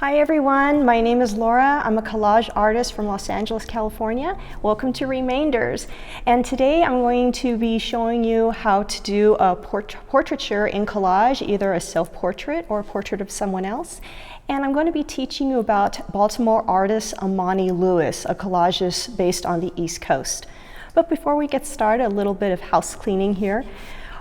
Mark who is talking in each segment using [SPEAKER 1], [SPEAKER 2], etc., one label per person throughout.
[SPEAKER 1] Hi everyone, my name is Laura. I'm a collage artist from Los Angeles, California. Welcome to Remainders. And today I'm going to be showing you how to do a portraiture in collage, either a self-portrait or a portrait of someone else. And I'm going to be teaching you about Baltimore artist Amani Lewis, a collagist based on the East Coast. But before we get started, a little bit of house cleaning here.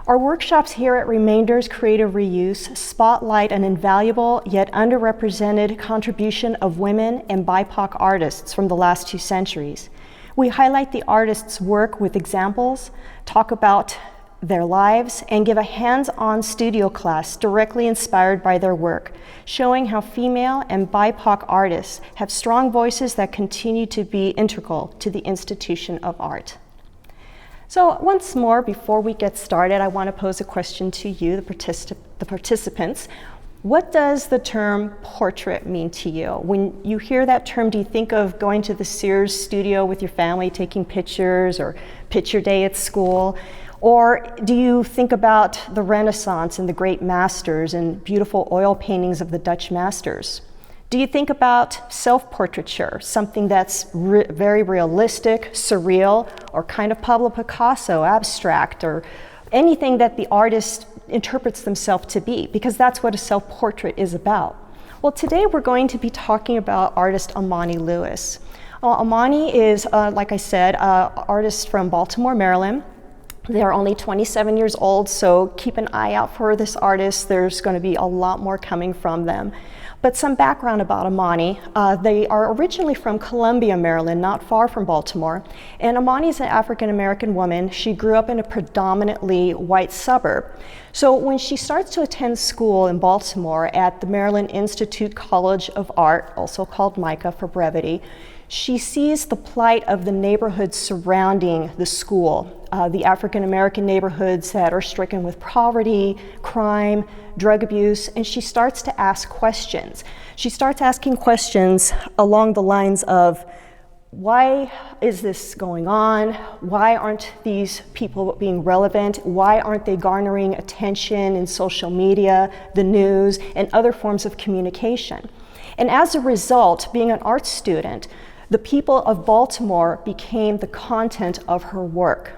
[SPEAKER 1] Our workshops here at Remainders Creative Reuse spotlight an invaluable yet underrepresented contribution of women and BIPOC artists from the last 2 centuries. We highlight the artists' work with examples, talk about their lives, and give a hands-on studio class directly inspired by their work, showing how female and BIPOC artists have strong voices that continue to be integral to the institution of art. So once more, before we get started, I want to pose a question to you, the participants. What does the term portrait mean to you? When you hear that term, do you think of going to the Sears studio with your family, taking pictures, or picture day at school? Or do you think about the Renaissance and the great masters and beautiful oil paintings of the Dutch masters? Do you think about self-portraiture, something that's very realistic, surreal, or kind of Pablo Picasso, abstract, or anything that the artist interprets themselves to be, because that's what a self-portrait is about. Well, today we're going to be talking about artist Amani Lewis. Amani is, like I said, an artist from Baltimore, Maryland. They're only 27 years old, so keep an eye out for this artist. There's going to be a lot more coming from them. But some background about Amani. They are originally from Columbia, Maryland, not far from Baltimore. And Amani is an African-American woman. She grew up in a predominantly white suburb. So when she starts to attend school in Baltimore at the Maryland Institute College of Art, also called MICA for brevity, she sees the plight of the neighborhoods surrounding the school, the African-American neighborhoods that are stricken with poverty, crime, drug abuse, and she starts to ask questions. She starts asking questions along the lines of, why is this going on? Why aren't these people being relevant? Why aren't they garnering attention in social media, the news, and other forms of communication? And as a result, being an art student, the people of Baltimore became the content of her work.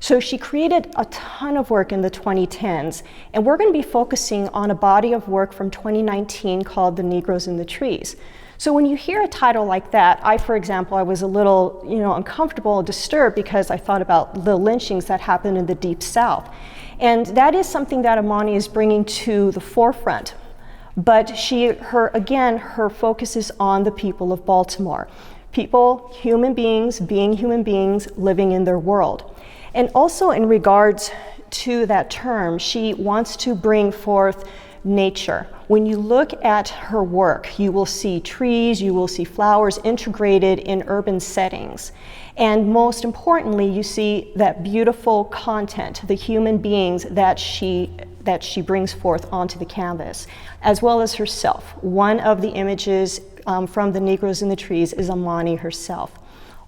[SPEAKER 1] So she created a ton of work in the 2010s, and we're going to be focusing on a body of work from 2019 called The Negroes in the Trees. So when you hear a title like that, for example, I was a little uncomfortable and disturbed because I thought about the lynchings that happened in the Deep South. And that is something that Amani is bringing to the forefront. But her focus is on the people of Baltimore. People, human beings, being human beings, living in their world. And also in regards to that term, she wants to bring forth nature. When you look at her work, you will see trees, you will see flowers integrated in urban settings. And most importantly, you see that beautiful content, the human beings that she brings forth onto the canvas, as well as herself. One of the images from The Negroes in the Trees is Amani herself.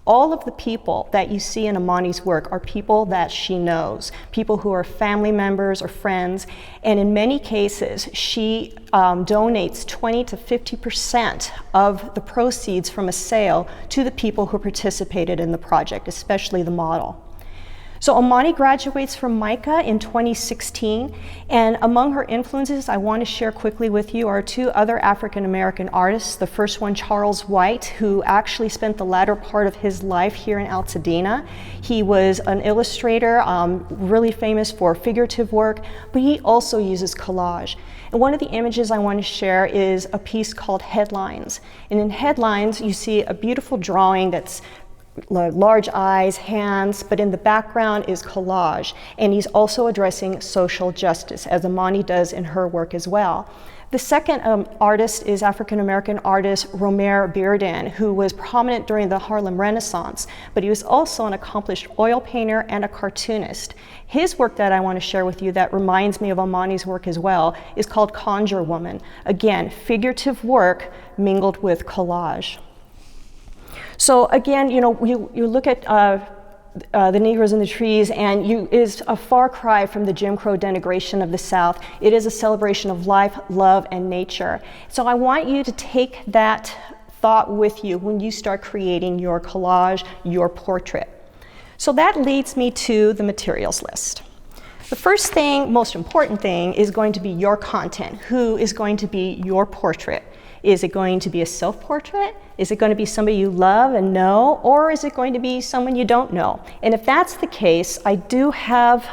[SPEAKER 1] All of the people that you see in Amani's work are people that she knows, people who are family members or friends, and in many cases, she donates 20 to 50% of the proceeds from a sale to the people who participated in the project, especially the model. So Amani graduates from MICA in 2016, and among her influences I want to share quickly with you are 2 other African-American artists. The first one, Charles White, who actually spent the latter part of his life here in Pasadena. He was an illustrator, really famous for figurative work, but he also uses collage. And one of the images I want to share is a piece called Headlines. And in Headlines, you see a beautiful drawing that's large eyes, hands, but in the background is collage. And he's also addressing social justice, as Amani does in her work as well. The second artist is African-American artist Romare Bearden, who was prominent during the Harlem Renaissance, but he was also an accomplished oil painter and a cartoonist. His work that I want to share with you that reminds me of Amani's work as well is called Conjure Woman. Again, figurative work mingled with collage. So again, you look at the Negroes in the Trees, and is a far cry from the Jim Crow denigration of the South. It is a celebration of life, love, and nature. So I want you to take that thought with you when you start creating your collage, your portrait. So that leads me to the materials list. The first thing, most important thing, is going to be your content. Who is going to be your portrait? Is it going to be a self-portrait? Is it going to be somebody you love and know? Or is it going to be someone you don't know? And if that's the case, I do have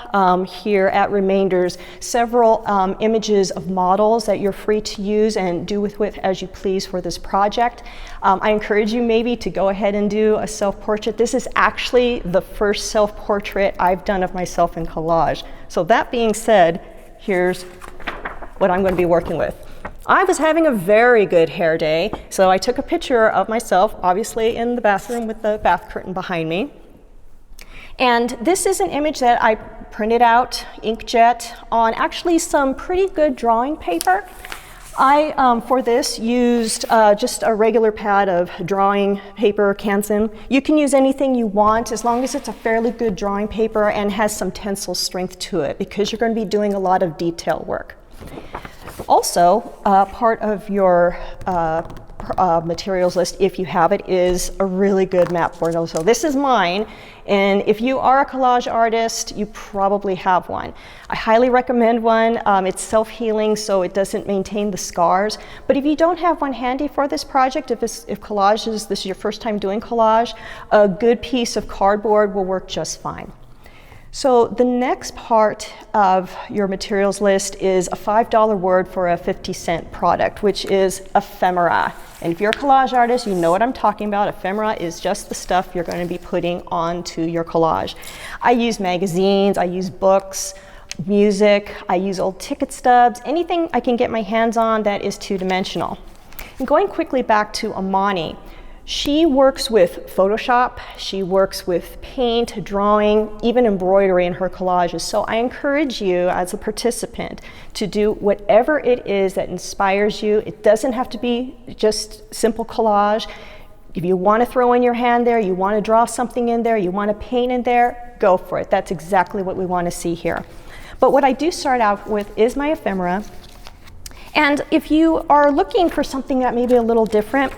[SPEAKER 1] here at Remainders several images of models that you're free to use and do with as you please for this project. I encourage you maybe to go ahead and do a self-portrait. This is actually the first self-portrait I've done of myself in collage. So that being said, here's what I'm going to be working with. I was having a very good hair day, so I took a picture of myself, obviously in the bathroom with the bath curtain behind me. And this is an image that I printed out, inkjet, on actually some pretty good drawing paper. I, for this, used just a regular pad of drawing paper, Canson. You can use anything you want as long as it's a fairly good drawing paper and has some tensile strength to it, because you're going to be doing a lot of detail work. Also, part of your materials list, if you have it, is a really good map board. So this is mine, and if you are a collage artist, you probably have one. I highly recommend one. It's self-healing, so it doesn't maintain the scars. But if you don't have one handy for this project, if collage this is your first time doing collage, a good piece of cardboard will work just fine. So the next part of your materials list is a $5 word for a 50-cent product, which is ephemera. And if you're a collage artist, you know what I'm talking about. Ephemera is just the stuff you're going to be putting onto your collage. I use magazines, I use books, music, I use old ticket stubs, anything I can get my hands on that is two-dimensional. And going quickly back to Amani, she works with Photoshop, she works with paint, drawing, even embroidery in her collages. So I encourage you as a participant to do whatever it is that inspires you. It doesn't have to be just simple collage. If you want to throw in your hand there, you want to draw something in there, you want to paint in there, go for it. That's exactly what we want to see here. But what I do start out with is my ephemera. And if you are looking for something that may be a little different,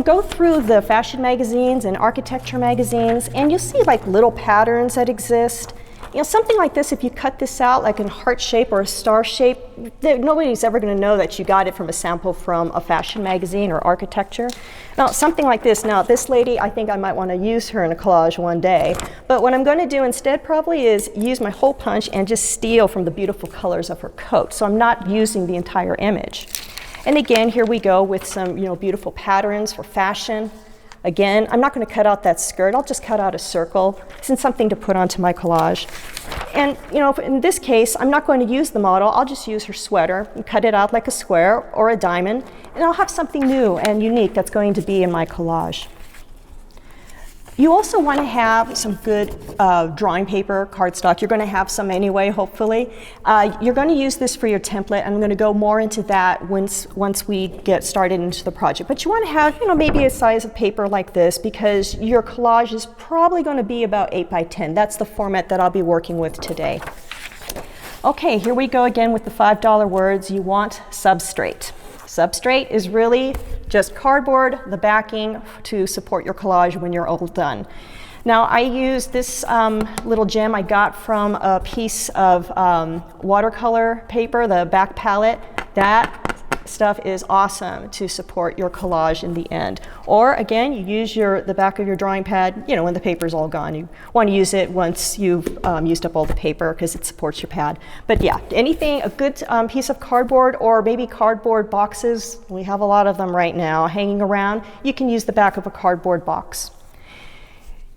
[SPEAKER 1] go through the fashion magazines and architecture magazines, and you'll see like little patterns that exist. Something like this, if you cut this out like in heart shape or a star shape, nobody's ever going to know that you got it from a sample from a fashion magazine or architecture. Now, something like this. Now, this lady, I think I might want to use her in a collage one day. But what I'm going to do instead probably is use my hole punch and just steal from the beautiful colors of her coat. So I'm not using the entire image. And again, here we go with some beautiful patterns for fashion. Again, I'm not going to cut out that skirt. I'll just cut out a circle. It's something to put onto my collage. And in this case, I'm not going to use the model. I'll just use her sweater and cut it out like a square or a diamond. And I'll have something new and unique that's going to be in my collage. You also want to have some good drawing paper, cardstock. You're going to have some anyway, hopefully. You're going to use this for your template. I'm going to go more into that once we get started into the project. But you want to have, maybe a size of paper like this, because your collage is probably going to be about 8 by 10. That's the format that I'll be working with today. Okay, here we go again with the $5 words. You want substrate. Substrate is really just cardboard, the backing to support your collage when you're all done. Now, I use this little gem I got from a piece of watercolor paper, the back palette. That stuff is awesome to support your collage in the end. Or again, you use the back of your drawing pad, when the paper's all gone. You want to use it once you've used up all the paper because it supports your pad. But yeah, anything, a good piece of cardboard or maybe cardboard boxes, we have a lot of them right now hanging around, you can use the back of a cardboard box.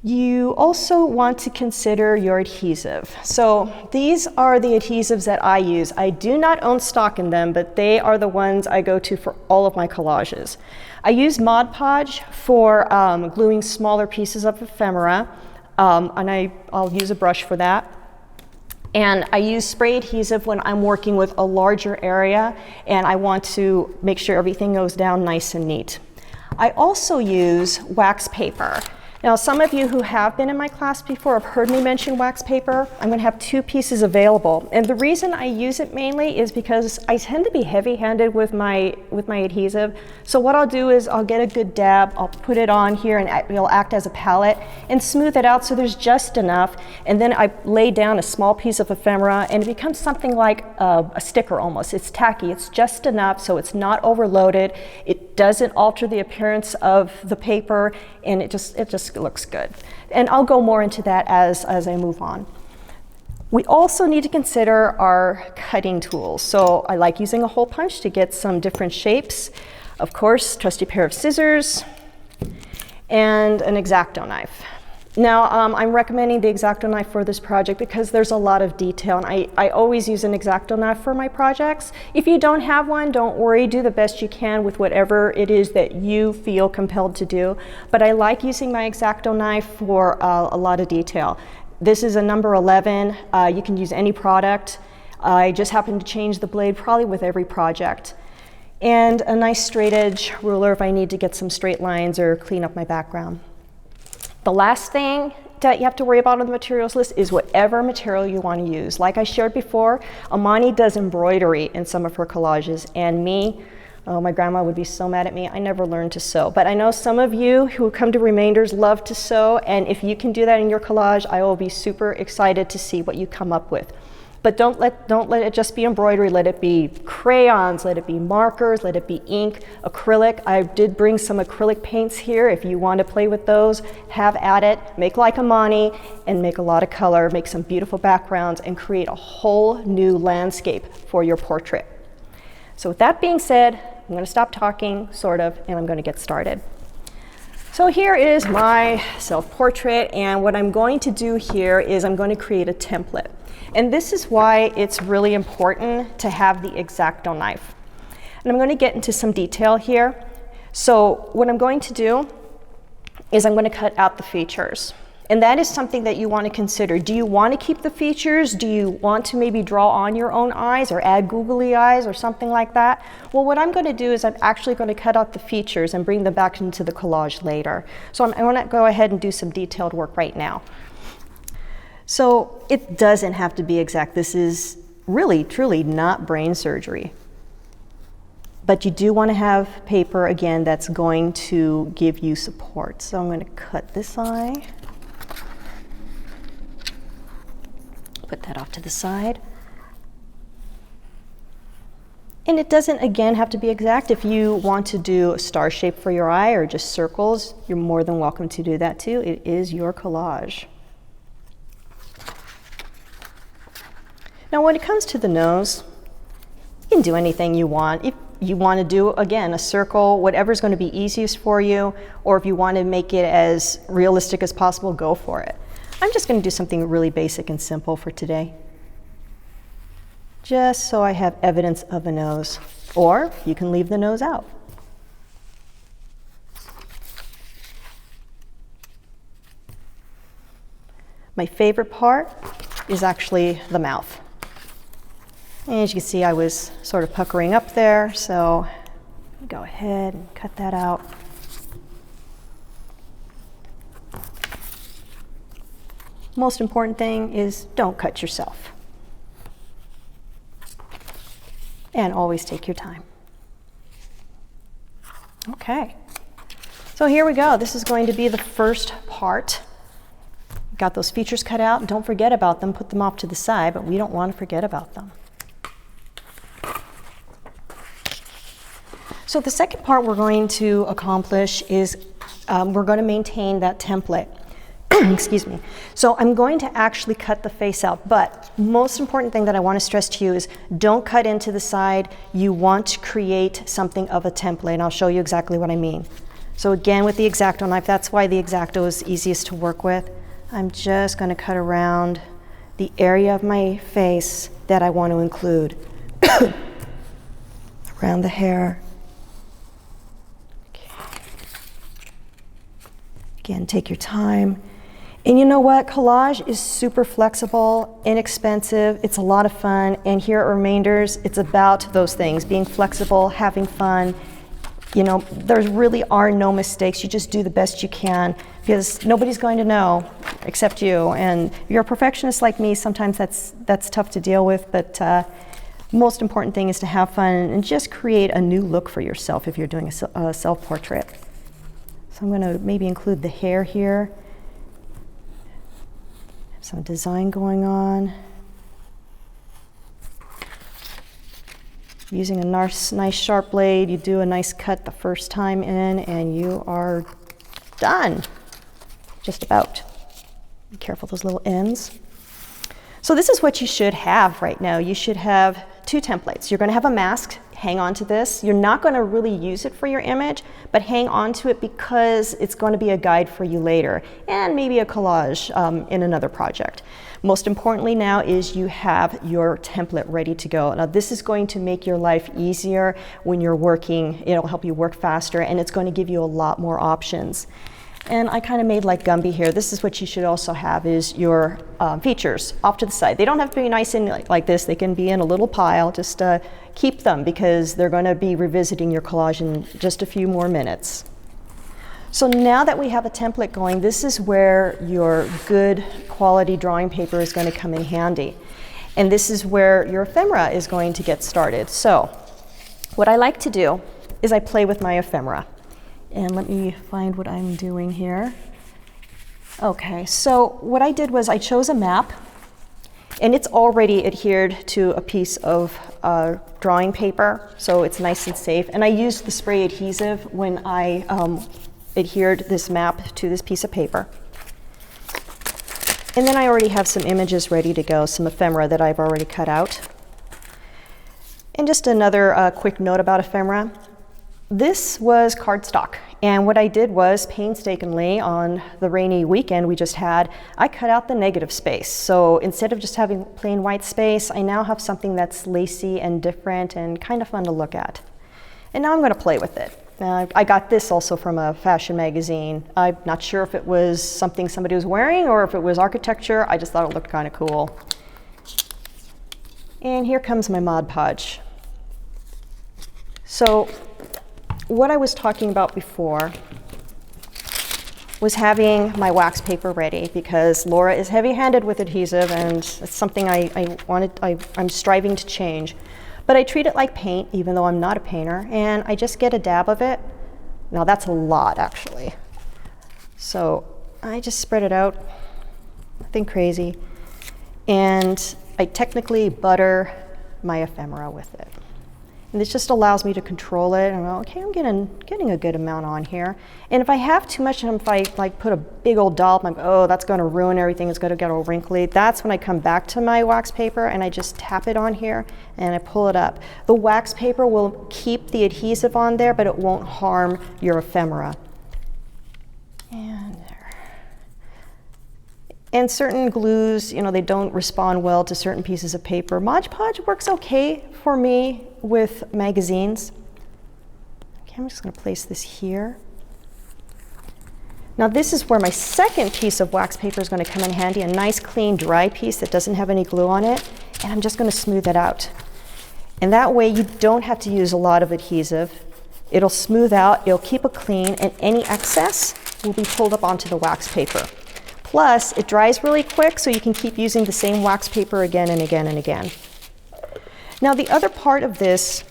[SPEAKER 1] You also want to consider your adhesive. So these are the adhesives that I use. I do not own stock in them, but they are the ones I go to for all of my collages. I use Mod Podge for gluing smaller pieces of ephemera, and I'll use a brush for that. And I use spray adhesive when I'm working with a larger area and I want to make sure everything goes down nice and neat. I also use wax paper. Now, some of you who have been in my class before have heard me mention wax paper. I'm going to have 2 pieces available. And the reason I use it mainly is because I tend to be heavy-handed with my adhesive. So what I'll do is I'll get a good dab, I'll put it on here, and it'll act as a palette and smooth it out so there's just enough. And then I lay down a small piece of ephemera, and it becomes something like a sticker almost. It's tacky, it's just enough so it's not overloaded. It doesn't alter the appearance of the paper, and it just looks good. And I'll go more into that as I move on. We also need to consider our cutting tools. So I like using a hole punch to get some different shapes. Of course, trusty pair of scissors and an X-Acto knife. Now, I'm recommending the X-Acto knife for this project because there's a lot of detail, and I always use an X-Acto knife for my projects. If you don't have one, don't worry, do the best you can with whatever it is that you feel compelled to do. But I like using my X-Acto knife for a lot of detail. This is a number 11. You can use any product. I just happen to change the blade probably with every project. And a nice straight edge ruler if I need to get some straight lines or clean up my background. The last thing that you have to worry about on the materials list is whatever material you want to use. Like I shared before, Amani does embroidery in some of her collages, and me, oh, my grandma would be so mad at me. I never learned to sew. But I know some of you who come to Remainders love to sew, and if you can do that in your collage, I will be super excited to see what you come up with. But don't let it just be embroidery. Let it be crayons, let it be markers, let it be ink, acrylic. I did bring some acrylic paints here. If you want to play with those, have at it. Make like Amani and make a lot of color, make some beautiful backgrounds, and create a whole new landscape for your portrait. So with that being said, I'm going to stop talking, sort of, and I'm going to get started. So here is my self-portrait, and what I'm going to do here is I'm going to create a template. And this is why it's really important to have the X-Acto knife. And I'm going to get into some detail here. So what I'm going to do is I'm going to cut out the features. And that is something that you want to consider. Do you want to keep the features? Do you want to maybe draw on your own eyes or add googly eyes or something like that? Well, what I'm going to do is I'm actually going to cut out the features and bring them back into the collage later. So I'm going to go ahead and do some detailed work right now. So it doesn't have to be exact. This is really, truly not brain surgery. But you do want to have paper, again, that's going to give you support. So I'm going to cut this eye. Put that off to the side. And it doesn't, again, have to be exact. If you want to do a star shape for your eye or just circles, you're more than welcome to do that too. It is your collage. Now, when it comes to the nose, you can do anything you want. If you want to do, again, a circle, whatever's going to be easiest for you, or if you want to make it as realistic as possible, go for it. I'm just going to do something really basic and simple for today, just so I have evidence of a nose, or you can leave the nose out. My favorite part is actually the mouth. And as you can see, I was sort of puckering up there, so go ahead and cut that out. Most important thing is don't cut yourself. And always take your time. Okay, so here we go. This is going to be the first part. Got those features cut out. Don't forget about them. Put them off to the side, but we don't want to forget about them. So the second part we're going to accomplish is we're going to maintain that template. Excuse me. So I'm going to actually cut the face out, but most important thing that I want to stress to you is don't cut into the side. You want to create something of a template, and I'll show you exactly what I mean. So again, with the X-Acto knife, that's why the X-Acto is easiest to work with. I'm just going to cut around the area of my face that I want to include. Around the hair. Again, take your time. And you know what? Collage is super flexible, inexpensive, it's a lot of fun, and here at Remainders, it's about those things, being flexible, having fun, You know, there really are no mistakes. You just do the best you can because nobody's going to know except you. And if you're a perfectionist like me, sometimes that's tough to deal with, but most important thing is to have fun and just create a new look for yourself if you're doing a self-portrait. So I'm going to maybe include the hair here. Some design going on. Using a nice sharp blade, you do a nice cut the first time in and you are done. Just about. Be careful those little ends. So this is what you should have right now. You should have 2 templates. You're going to have a mask. Hang on to this. You're not going to really use it for your image, but hang on to it because it's going to be a guide for you later and maybe a collage in another project. Most importantly now is you have your template ready to go. Now this is going to make your life easier when you're working. It'll help you work faster and it's going to give you a lot more options. And I kind of made like Gumby here. This is what you should also have is your features off to the side. They don't have to be nice and like this. They can be in a little pile. Just keep them because they're going to be revisiting your collage in just a few more minutes. So now that we have a template going, this is where your good quality drawing paper is going to come in handy. And this is where your ephemera is going to get started. So what I like to do is I play with my ephemera. And let me find what I'm doing here. Okay, so what I did was I chose a map, and it's already adhered to a piece of drawing paper, so it's nice and safe. And I used the spray adhesive when I adhered this map to this piece of paper. And then I already have some images ready to go, some ephemera that I've already cut out. And just another quick note about ephemera. This was cardstock, and what I did was painstakingly on the rainy weekend we just had, I cut out the negative space. So instead of just having plain white space, I now have something that's lacy and different and kind of fun to look at. And now I'm going to play with it. I got this also from a fashion magazine. I'm not sure if it was something somebody was wearing or if it was architecture. I just thought it looked kind of cool. And here comes my Mod Podge. So what I was talking about before was having my wax paper ready because Laura is heavy-handed with adhesive and it's something I'm striving to change. But I treat it like paint, even though I'm not a painter, and I just get a dab of it. Now that's a lot, actually. So I just spread it out, nothing crazy. And I technically butter my ephemera with it. And this just allows me to control it and go, okay, I'm getting a good amount on here. And if I have too much, and if I like put a big old dollop, I'm oh, that's going to ruin everything, it's going to get all wrinkly. That's when I come back to my wax paper and I just tap it on here and I pull it up. The wax paper will keep the adhesive on there, but it won't harm your ephemera. And there. And certain glues, you know, they don't respond well to certain pieces of paper. Mod Podge works okay for me with magazines. Okay, I'm just going to place this here. Now this is where my second piece of wax paper is going to come in handy, a nice clean dry piece that doesn't have any glue on it, and I'm just going to smooth it out. And that way you don't have to use a lot of adhesive. It'll smooth out, it'll keep it clean, and any excess will be pulled up onto the wax paper. Plus, it dries really quick, so you can keep using the same wax paper again and again and again. Now the other part of this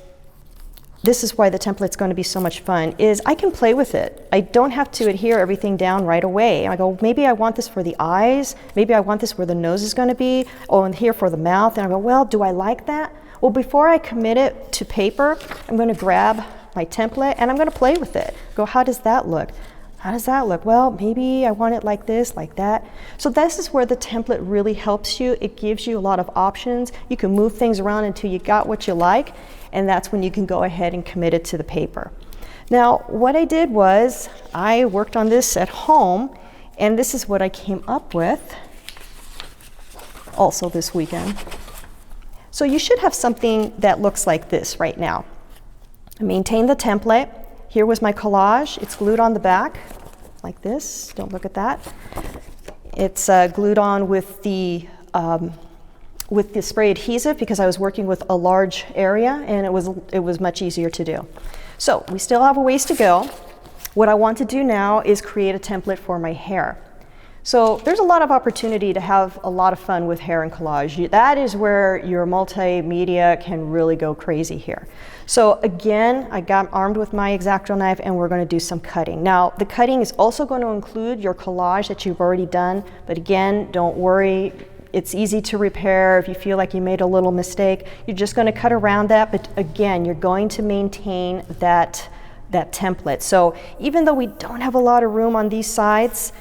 [SPEAKER 1] is why the template's going to be so much fun, is I can play with it. I don't have to adhere everything down right away. I go, maybe I want this for the eyes, maybe I want this where the nose is going to be, or and here for the mouth, and I go, well, do I like that? Well, before I commit it to paper, I'm going to grab my template and I'm going to play with it. Go, how does that look? How does that look? Well, maybe I want it like this, like that. So this is where the template really helps you. It gives you a lot of options. You can move things around until you got what you like, and that's when you can go ahead and commit it to the paper. Now, what I did was I worked on this at home, and this is what I came up with also this weekend. So you should have something that looks like this right now. I maintained the template. Here was my collage. It's glued on the back like this. Don't look at that. It's glued on with the spray adhesive because I was working with a large area and it was much easier to do. So we still have a ways to go. What I want to do now is create a template for my hair. So there's a lot of opportunity to have a lot of fun with hair and collage. That is where your multimedia can really go crazy here. So again, I got armed with my X-Acto knife and we're going to do some cutting. Now the cutting is also going to include your collage that you've already done, but again, don't worry. It's easy to repair. If you feel like you made a little mistake, you're just going to cut around that, but again, you're going to maintain that template. So even though we don't have a lot of room on these sides,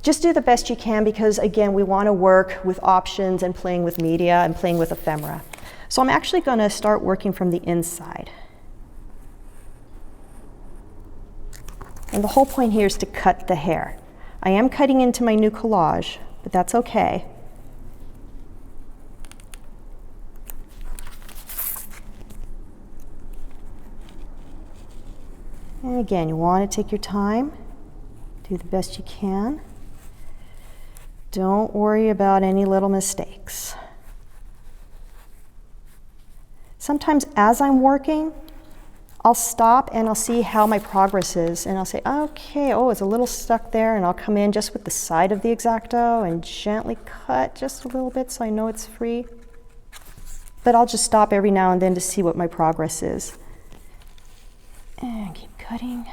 [SPEAKER 1] just do the best you can because again, we want to work with options and playing with media and playing with ephemera. So I'm actually going to start working from the inside. And the whole point here is to cut the hair. I am cutting into my new collage, but that's okay. And again, you want to take your time, do the best you can. Don't worry about any little mistakes. Sometimes as I'm working, I'll stop and I'll see how my progress is and I'll say, okay, oh, it's a little stuck there, and I'll come in just with the side of the X-Acto and gently cut just a little bit so I know it's free. But I'll just stop every now and then to see what my progress is. And keep cutting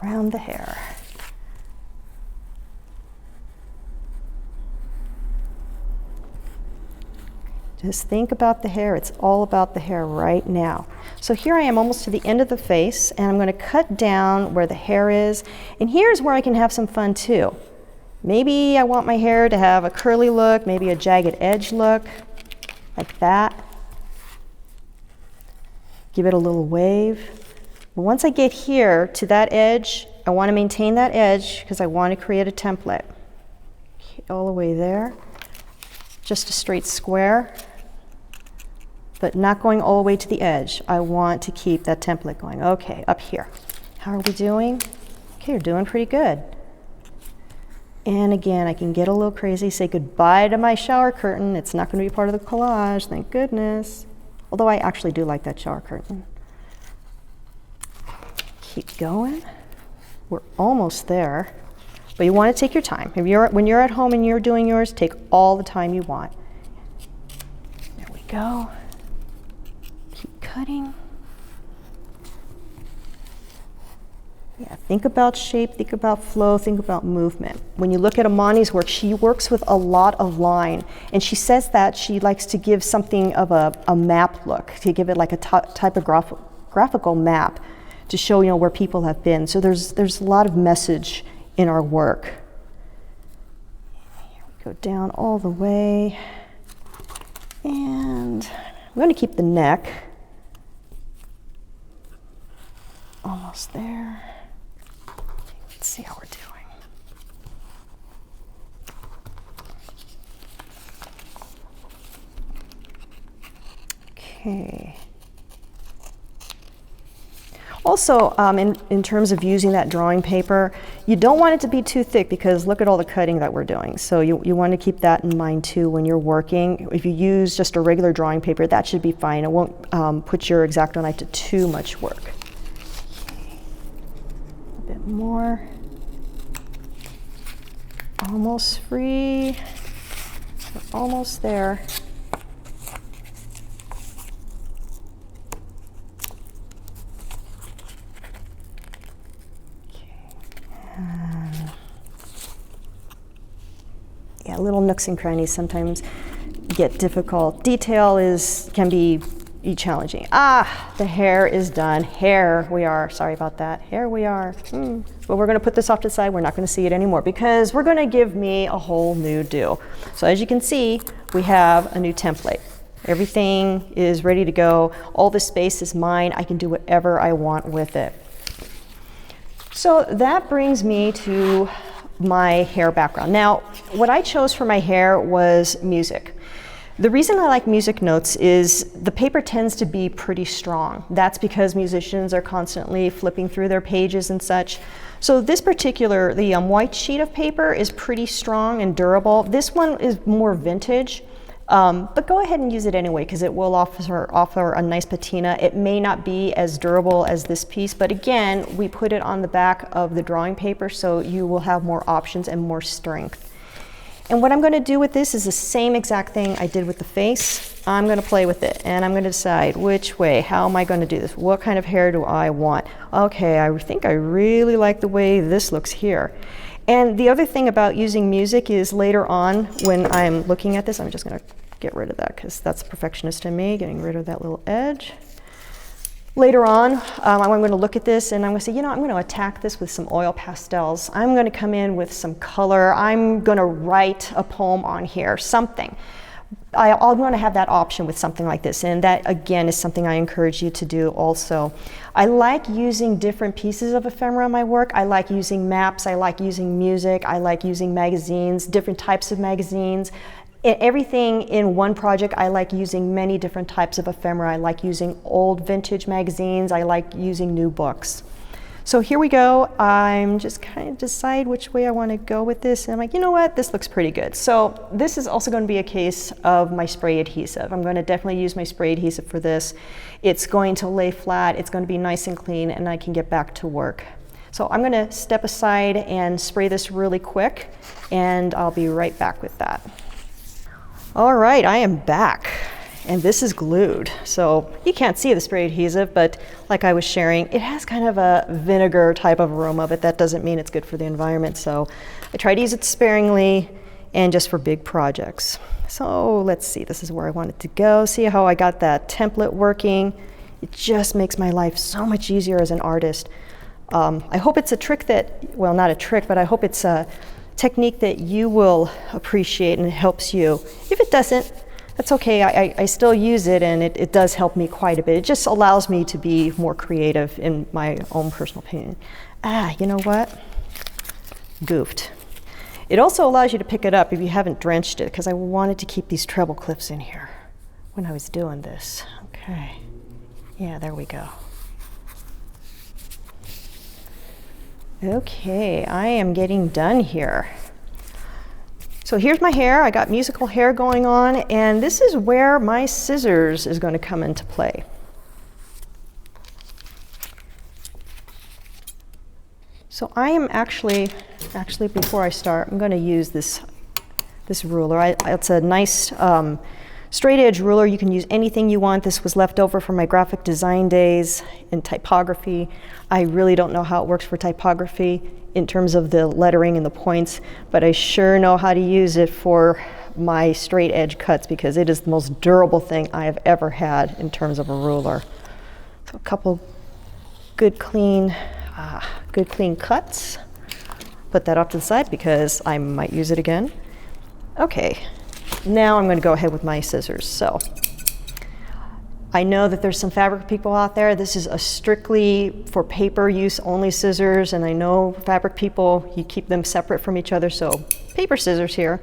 [SPEAKER 1] around the hair. Just think about the hair. It's all about the hair right now. So here I am almost to the end of the face, and I'm going to cut down where the hair is. And here's where I can have some fun too. Maybe I want my hair to have a curly look, maybe a jagged edge look, like that. Give it a little wave. But once I get here to that edge, I want to maintain that edge because I want to create a template. All the way there. Just a straight square, but not going all the way to the edge. I want to keep that template going. Okay, up here. How are we doing? Okay, you're doing pretty good. And again, I can get a little crazy, say goodbye to my shower curtain. It's not going to be part of the collage, thank goodness. Although I actually do like that shower curtain. Keep going. We're almost there. But you want to take your time. When you're at home and you're doing yours, take all the time you want. There we go. Keep cutting. Yeah, think about shape, think about flow, think about movement. When you look at Amani's work, she works with a lot of line. And she says that she likes to give something of a map look, to give it like a typographical map to show, you know, where people have been. So there's a lot of message in our work. Here we go down all the way. And I'm going to keep the neck. Almost there. Let's see how we're doing. Okay. Also, in terms of using that drawing paper, you don't want it to be too thick because look at all the cutting that we're doing. So you want to keep that in mind too when you're working. If you use just a regular drawing paper, that should be fine. It won't put your X-Acto knife to too much work. Okay. A bit more. Almost free. We're almost there. Yeah, little nooks and crannies sometimes get difficult. Detail can be challenging. Ah, the hair is done. Hair we are. Sorry about that. Hair we are. But we're going to put this off to the side. We're not going to see it anymore because we're going to give me a whole new do. So as you can see, we have a new template. Everything is ready to go. All the space is mine. I can do whatever I want with it. So that brings me to my hair background. Now, what I chose for my hair was music. The reason I like music notes is the paper tends to be pretty strong. That's because musicians are constantly flipping through their pages and such. So this particular, the white sheet of paper is pretty strong and durable. This one is more vintage. But go ahead and use it anyway because it will offer a nice patina. It may not be as durable as this piece, but again, we put it on the back of the drawing paper so you will have more options and more strength. And what I'm going to do with this is the same exact thing I did with the face. I'm going to play with it and I'm going to decide which way, how am I going to do this? What kind of hair do I want? Okay, I think I really like the way this looks here. And the other thing about using music is later on when I'm looking at this, I'm just going to get rid of that because that's perfectionist in me, getting rid of that little edge. Later on, I'm going to look at this and I'm going to say, you know, I'm going to attack this with some oil pastels. I'm going to come in with some color. I'm going to write a poem on here, something. I'm going to have that option with something like this, and that again is something I encourage you to do also. I like using different pieces of ephemera in my work. I like using maps, I like using music, I like using magazines, different types of magazines. Everything in one project, I like using many different types of ephemera. I like using old vintage magazines. I like using new books. So here we go. I'm just kind of decide which way I want to go with this. And I'm like, you know what? This looks pretty good. So this is also going to be a case of my spray adhesive. I'm going to definitely use my spray adhesive for this. It's going to lay flat. It's going to be nice and clean, and I can get back to work. So I'm going to step aside and spray this really quick, and I'll be right back with that. All right, I am back, and this is glued. So you can't see the spray adhesive, but like I was sharing, it has kind of a vinegar type of aroma, but that doesn't mean it's good for the environment. So I try to use it sparingly and just for big projects. So let's see, this is where I want it to go. See how I got that template working? It just makes my life so much easier as an artist. I hope it's a trick that, well, not a trick, but I hope it's a technique that you will appreciate and it helps you. If it doesn't, that's okay. I still use it, and it does help me quite a bit. It just allows me to be more creative in my own personal opinion. You know what? Goofed. It also allows you to pick it up if you haven't drenched it, because I wanted to keep these treble clips in here when I was doing this. Okay. Yeah, there we go. Okay, I am getting done here. So here's my hair. I got musical hair going on, and this is where my scissors is going to come into play. So I am actually before I start, I'm going to use this ruler. It's a nice straight edge ruler. You can use anything you want. This was left over from my graphic design days in typography. I really don't know how it works for typography in terms of the lettering and the points, but I sure know how to use it for my straight edge cuts because it is the most durable thing I have ever had in terms of a ruler. So a couple good clean cuts. Put that off to the side because I might use it again. Okay, now I'm going to go ahead with my scissors. So I know that there's some fabric people out there. This is a strictly for paper use only scissors, and I know fabric people, you keep them separate from each other, so paper scissors here.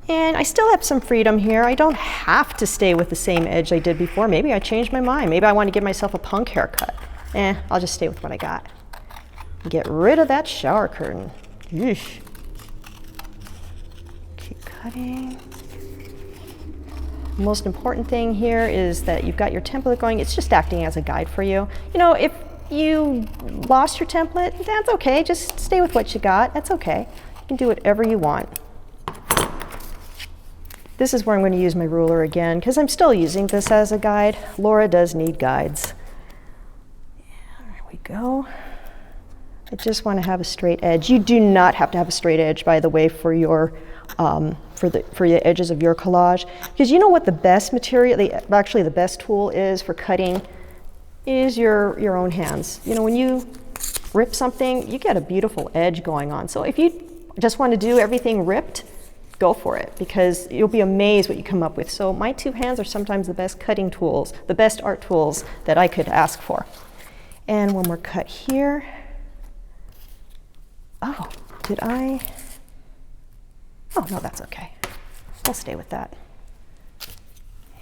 [SPEAKER 1] And I still have some freedom here. I don't have to stay with the same edge I did before. Maybe I changed my mind. Maybe I want to give myself a punk haircut. I'll just stay with what I got. Get rid of that shower curtain. Yeesh. Keep cutting. Most important thing here is that you've got your template going. It's just acting as a guide for you. You know, if you lost your template, that's okay. Just stay with what you got. That's okay. You can do whatever you want. This is where I'm going to use my ruler again because I'm still using this as a guide. Laura does need guides. There we go. I just want to have a straight edge. You do not have to have a straight edge, by the way, for your for the edges of your collage, because you know what the best material, actually the best tool is for cutting, is your own hands. You know, when you rip something, you get a beautiful edge going on. So if you just want to do everything ripped, go for it, because you'll be amazed what you come up with. So my two hands are sometimes the best cutting tools, the best art tools that I could ask for. And one more cut here. Oh, did I? Oh, no, that's okay. I'll stay with that.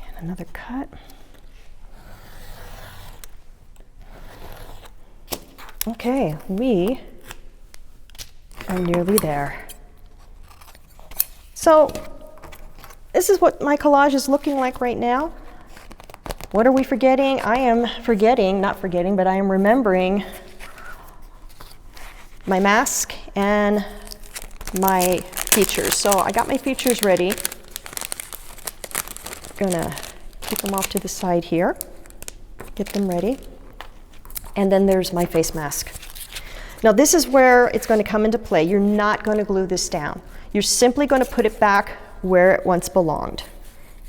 [SPEAKER 1] And another cut. Okay, we are nearly there. So this is what my collage is looking like right now. What are we forgetting? I am forgetting, not forgetting, but I am remembering my mask and my features. So I got my features ready. Gonna keep them off to the side here, get them ready. And then there's my face mask. Now this is where it's going to come into play. You're not going to glue this down. You're simply going to put it back where it once belonged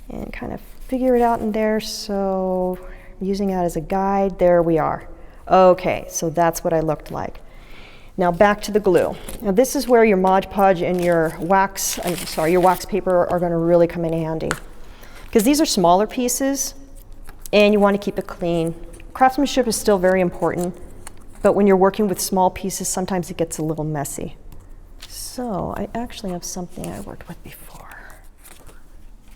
[SPEAKER 1] and kind of figure it out in there. So using that as a guide, there we are. Okay, so that's what I looked like. Now back to the glue. Now this is where your Mod Podge and your wax paper are going to really come in handy. Because these are smaller pieces and you want to keep it clean. Craftsmanship is still very important, but when you're working with small pieces, sometimes it gets a little messy. So I actually have something I worked with before.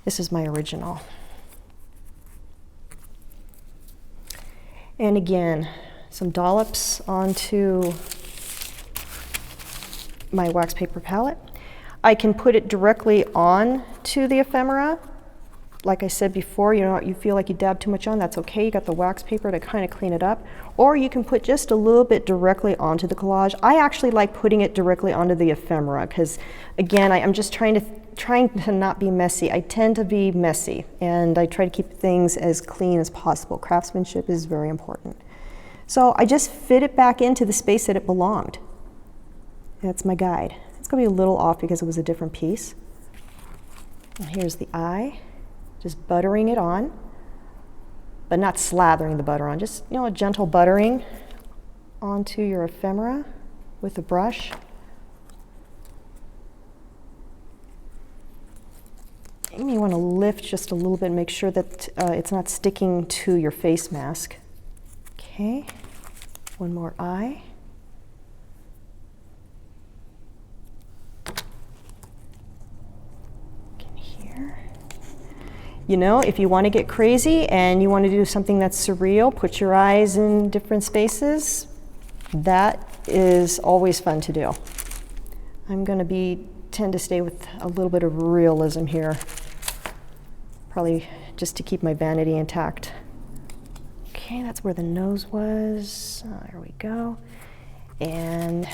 [SPEAKER 1] This is my original. And again, some dollops onto my wax paper palette. I can put it directly on to the ephemera. Like I said before, you feel like you dab too much on, that's okay. You got the wax paper to kind of clean it up. Or you can put just a little bit directly onto the collage. I actually like putting it directly onto the ephemera because, again, I'm just trying to not be messy. I tend to be messy, and I try to keep things as clean as possible. Craftsmanship is very important. So I just fit it back into the space that it belonged. That's my guide. It's going to be a little off because it was a different piece. And here's the eye. Just buttering it on, but not slathering the butter on, just a gentle buttering onto your ephemera with a brush. You may want to lift just a little bit and make sure that it's not sticking to your face mask. Okay, one more eye. If you want to get crazy and you want to do something that's surreal, put your eyes in different spaces. That is always fun to do. I'm going to tend to stay with a little bit of realism here, probably just to keep my vanity intact. Okay, that's where the nose was. There we go. And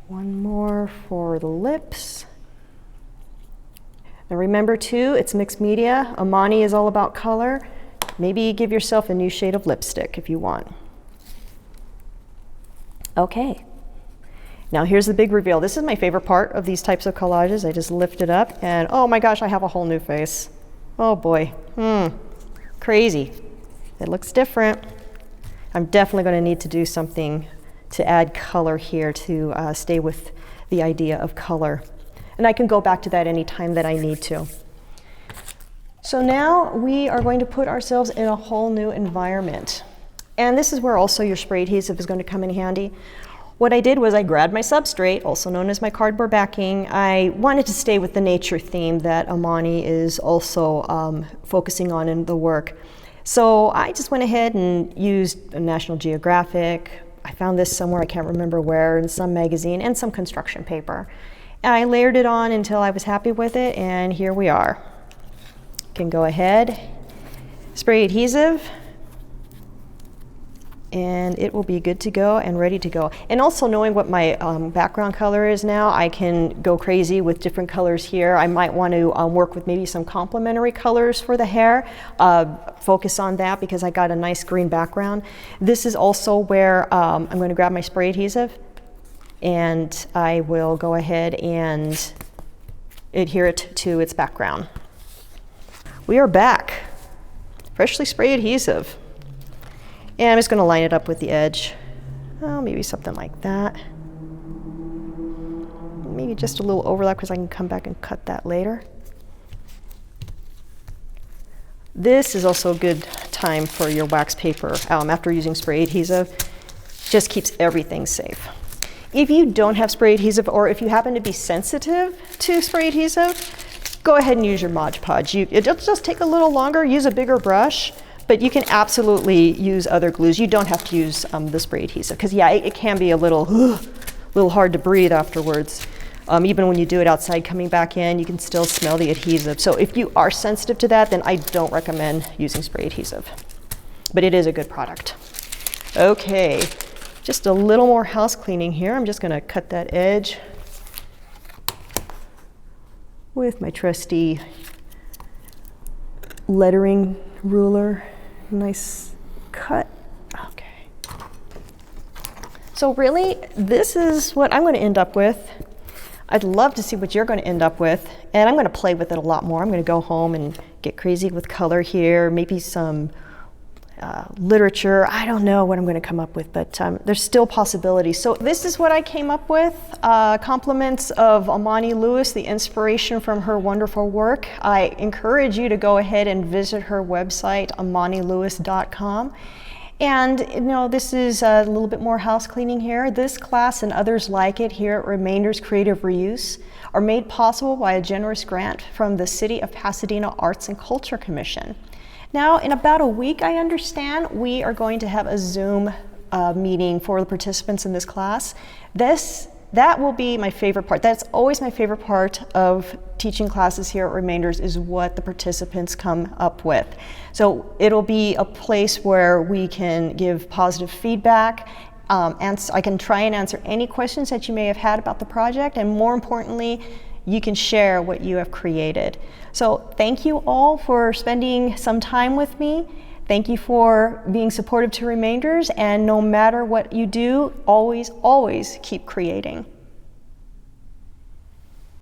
[SPEAKER 1] one more for the lips. Now remember too, it's mixed media. Amani is all about color. Maybe give yourself a new shade of lipstick if you want. Okay, now here's the big reveal. This is my favorite part of these types of collages. I just lift it up and oh my gosh, I have a whole new face. Oh boy, crazy. It looks different. I'm definitely going to need to do something to add color here to stay with the idea of color. And I can go back to that anytime that I need to. So now we are going to put ourselves in a whole new environment. And this is where also your spray adhesive is going to come in handy. What I did was I grabbed my substrate, also known as my cardboard backing. I wanted to stay with the nature theme that Amani is also focusing on in the work. So I just went ahead and used a National Geographic. I found this somewhere, I can't remember where, in some magazine, and some construction paper. And I layered it on until I was happy with it, and here we are. You can go ahead, spray adhesive, and it will be good to go and ready to go. And also knowing what my background color is now, I can go crazy with different colors here. I might want to work with maybe some complementary colors for the hair, focus on that because I got a nice green background. This is also where I'm going to grab my spray adhesive and I will go ahead and adhere it to its background. We are back. Freshly sprayed adhesive. And I'm just going to line it up with the edge. Oh, maybe something like that. Maybe just a little overlap because I can come back and cut that later. This is also a good time for your wax paper after using spray adhesive. Just keeps everything safe. If you don't have spray adhesive, or if you happen to be sensitive to spray adhesive, go ahead and use your Mod Podge. It'll just take a little longer, use a bigger brush, but you can absolutely use other glues. You don't have to use the spray adhesive, because yeah, it can be a little hard to breathe afterwards. Even when you do it outside, coming back in, you can still smell the adhesive. So if you are sensitive to that, then I don't recommend using spray adhesive. But it is a good product. Okay, just a little more house cleaning here. I'm just gonna cut that edge with my trusty lettering ruler. Nice cut. Okay. So really, this is what I'm going to end up with. I'd love to see what you're going to end up with, and I'm going to play with it a lot more. I'm going to go home and get crazy with color here, maybe some literature. I don't know what I'm going to come up with, but there's still possibilities. So this is what I came up with. Compliments of Amani Lewis, the inspiration from her wonderful work. I encourage you to go ahead and visit her website, amanilewis.com. And you know, this is a little bit more house cleaning here. This class and others like it here at Remainders Creative Reuse are made possible by a generous grant from the City of Pasadena Arts and Culture Commission. Now, in about a week, I understand, we are going to have a Zoom meeting for the participants in this class. That will be my favorite part. That's always my favorite part of teaching classes here at Remainders, is what the participants come up with. So it'll be a place where we can give positive feedback. I can try and answer any questions that you may have had about the project, and more importantly, you can share what you have created. So thank you all for spending some time with me. Thank you for being supportive to Remainders, and no matter what you do, always, always keep creating.